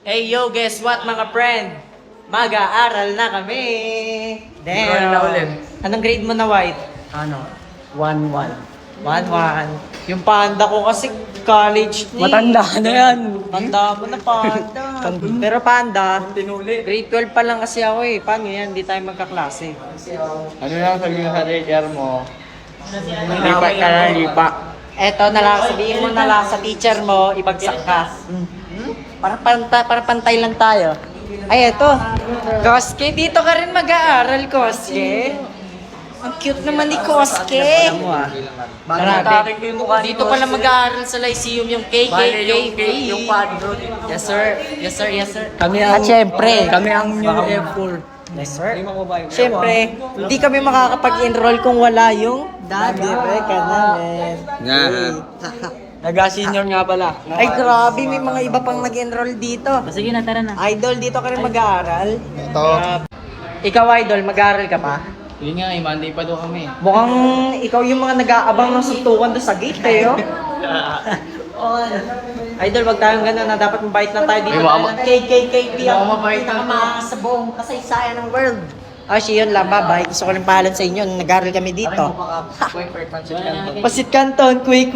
Hey yo, guess what mga friend? Mag-aaral na kami! Enroll na ulit. Anong grade mo na, White? Ano? 1-1. 1-1. Yung panda ko kasi college na. Matanda na yan. Tanda mo na panda. Pero panda, Tinuli. grade 12 pa lang kasi ako eh. Paano yan? Hindi tayo magkaklase. Ano lang sabihin sa teacher mo? Lipa ka na lipa. Eto, sabihin mo na lang sa teacher mo, ibagsak ka. Para pantay lang tayo. Ay, eto. Koske, dito ka rin mag-aaral, Koske. Ang cute naman ni Koske. Grabe. Dito pala mag-aaral sa Lyceum yung KKKP. Yung quadro. Yes, sir. Yes, sir. Yes, sir. Kami At syempre, Kami ang new F4. yes, sir. Syempre, hindi kami makakapag-enroll kung wala yung daddy ka namin. Naga-senior nga pala. Ay, grabe. May mga iba pang nag-enroll dito. Sige na, tara na. Idol, dito ka rin mag-aaral. Ito. Ikaw, Idol, mag-aaral ka pa? Yun nga, Monday pa daw kami. Mukhang ikaw yung mga nag-aabang ng suntukan doon sa gate, eh, oh. Idol, wag tayong gano'n na dapat mabait lang tayo dito. Ay, mama- KKKP ang mabait lang pinaka sa buong kasaysayan ng world. Yun lang, bye-bye. Gusto ko lang pahalan sa inyo. Nag-aaral kami dito. Quick, pansit ka. Pasit Canton, quick.